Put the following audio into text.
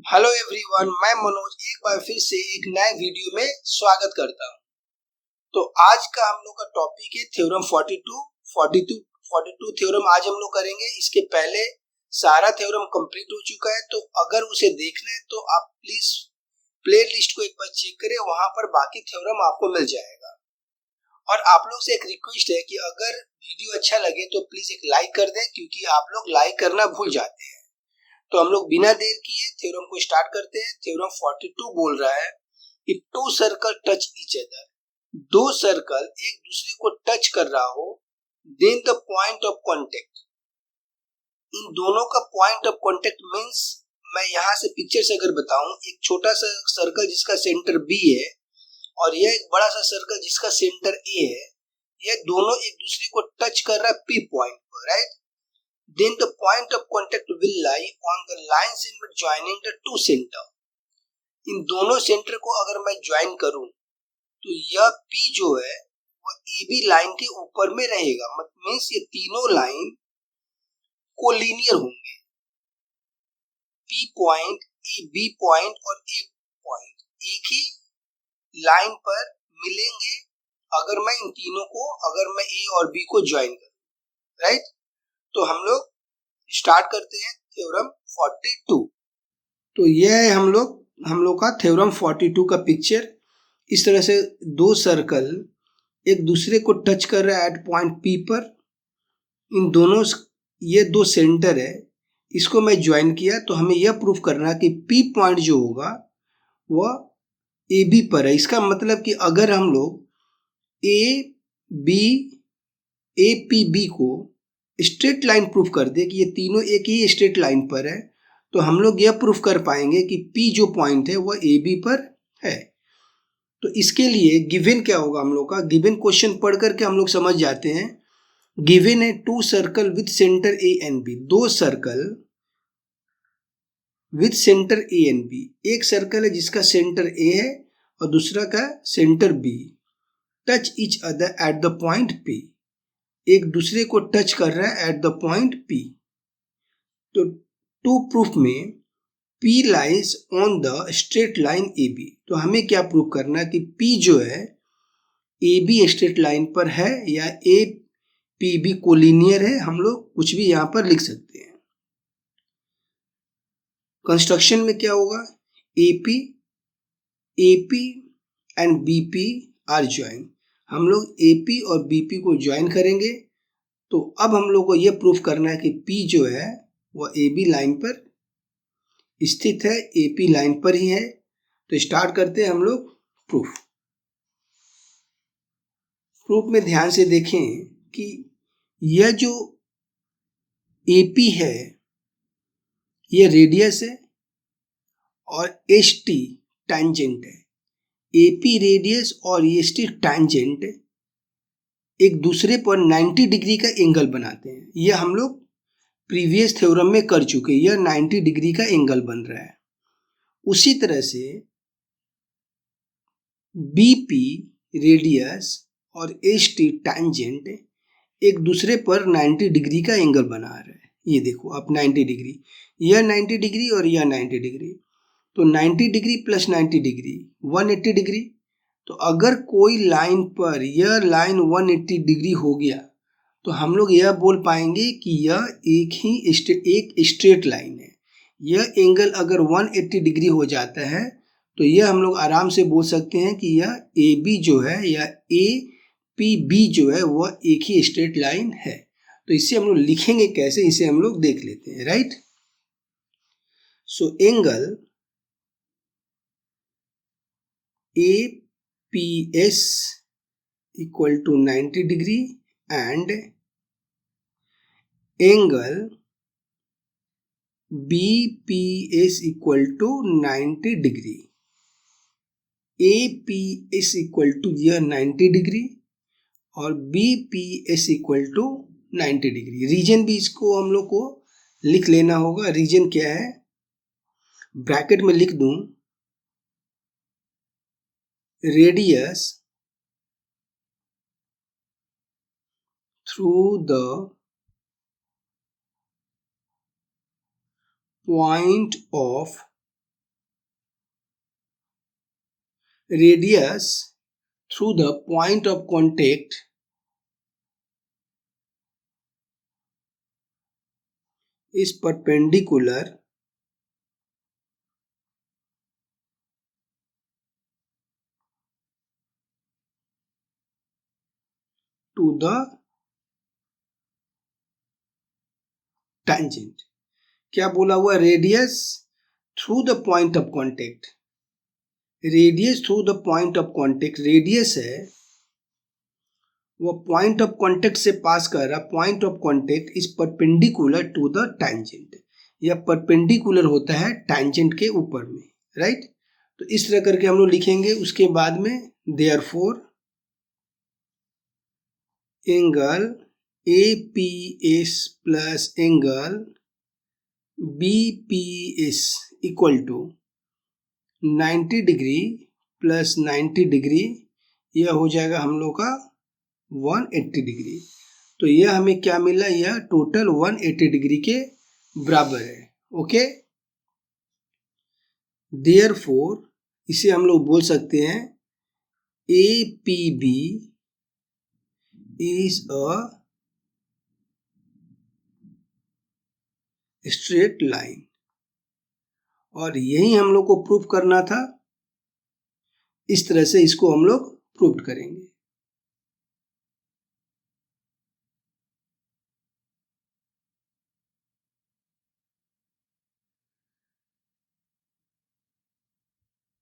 Hello everyone, मैं मनोज एक बार फिर से एक नए वीडियो में स्वागत करता हूं। तो आज का हम लोग का टॉपिक है थ्योरम 42 थ्योरम आज हम लोग करेंगे। इसके पहले सारा थ्योरम कंप्लीट हो चुका है, तो अगर उसे देखना है तो आप प्लीज प्ले लिस्ट को एक बार चेक करें, वहां पर बाकी थ्योरम आपको मिल जाएगा। और आप लोग से एक रिक्वेस्ट है कि अगर वीडियो अच्छा लगे तो प्लीज एक लाइक कर दें, क्योंकि आप लोग लाइक करना भूल जाते हैं। तो हम लोग बिना देर किए थ्योरम को स्टार्ट करते हैं। थ्योरम 42 बोल रहा है, if two circle touch each other, दो सर्कल एक दूसरे को टच कर रहा हो, then the point of contact, इन दोनों का पॉइंट ऑफ कांटेक्ट मींस, मैं यहाँ से पिक्चर से अगर बताऊं, एक छोटा सा सर्कल जिसका सेंटर बी है और यह एक बड़ा सा सर्कल जिसका सेंटर ए है, यह दोनों एक दूसरे को टच कर रहा है पी पॉइंट पर, right? Then the point of contact will lie on the line segment joining the two center. इन दोनों सेंटर को अगर मैं ज्वाइन करूं तो यह P जो है वह AB लाइन के ऊपर में रहेगा। मतलब मीन्स ये तीनों लाइन कोलिनियर होंगे। P पॉइंट, B पॉइंट और A पॉइंट एक ही लाइन पर मिलेंगे अगर मैं इन तीनों को, अगर मैं A और B को ज्वाइन करूं, राइट? तो हम लोग स्टार्ट करते हैं थ्योरम 42। तो यह है हम लोग का थ्योरम 42 का पिक्चर। इस तरह से दो सर्कल एक दूसरे को टच कर रहा है एट पॉइंट P पर। इन दोनों, ये दो सेंटर है, इसको मैं ज्वाइन किया तो हमें यह प्रूफ करना है कि P पॉइंट जो होगा वह AB पर है। इसका मतलब कि अगर हम लोग APB को स्ट्रेट लाइन प्रूफ कर दे कि ये तीनों एक ही स्ट्रेट लाइन पर है, तो हम लोग यह प्रूफ कर पाएंगे कि P जो पॉइंट है वह AB पर है। तो इसके लिए गिवन क्या होगा, हम लोग का गिवन क्वेश्चन पढ़ करके हम लोग समझ जाते हैं। गिवन है two circle with centre A and B, दो circle with centre A and B। एक सर्कल है जिसका सेंटर A है और दूसरा का centre B, touch each other at the point P, एक दूसरे को टच कर रहा है एट द पॉइंट P। तो टू प्रूफ में P lies on the straight line AB। तो हमें क्या प्रूफ करना है कि P जो है AB स्ट्रेट लाइन पर है या APB कोलिनियर है। हम लोग कुछ भी यहां पर लिख सकते हैं। कंस्ट्रक्शन में क्या होगा, AP and BP are join. हम लोग AP और BP को ज्वाइन करेंगे। तो अब हम लोग को यह प्रूफ करना है कि P जो है वह AB लाइन पर स्थित है, AP लाइन पर ही है। तो स्टार्ट करते हैं हम लोग प्रूफ में ध्यान से देखें कि यह जो AP है यह रेडियस है और ST टैंजेंट है। AP रेडियस और ST टैंजेंट एक दूसरे पर 90 डिग्री का एंगल बनाते हैं। यह हम लोग प्रीवियस थ्योरम में कर चुके हैं। यह 90 डिग्री का एंगल बन रहा है। उसी तरह से BP रेडियस और ST टैंजेंट एक दूसरे पर 90 डिग्री का एंगल बना रहे हैं। ये देखो अब 90 डिग्री, यह 90 डिग्री और यह 90 डिग्री, तो 90 डिग्री प्लस 90 डिग्री 180 डिग्री। तो अगर कोई लाइन पर यह लाइन 180 डिग्री हो गया तो हम लोग यह बोल पाएंगे कि यह एक स्ट्रेट लाइन है। यह एंगल अगर 180 डिग्री हो जाता है तो यह हम लोग आराम से बोल सकते हैं कि यह AB जो है या APB जो है वह एक ही स्ट्रेट लाइन है। तो इसे हम लोग लिखेंगे कैसे, इसे हम लोग देख लेते हैं, right? So angle APS equal to 90 degree and angle BPS equal to 90 degree। APS equal to यह 90 डिग्री और BPS equal to 90 degree. Reason भी इसको हम लोग को लिख लेना होगा। रीजन क्या है, ब्रैकेट में लिख दूं, radius through the point of radius through the point of contact is perpendicular to the tangent. क्या बोला हुआ? Radius through the point of contact, radius through the point of contact, radius है वो पॉइंट ऑफ कॉन्टेक्ट से pass कर रहा, point of contact is perpendicular to the tangent, या perpendicular होता है टैंजेंट के ऊपर में, राइट। तो इस तरह करके हम लोग लिखेंगे। उसके बाद में therefore angle APS plus angle BPS equal to 90 degree plus 90 degree, यह हो जाएगा हम लोग का 180 डिग्री। तो यह हमें क्या मिला? यह टोटल 180 डिग्री के बराबर है। ओके, देयरफॉर इसे हम लोग बोल सकते हैं APB is a straight line, और यही हम लोग को प्रूफ करना था। इस तरह से इसको हम लोग प्रूफ करेंगे।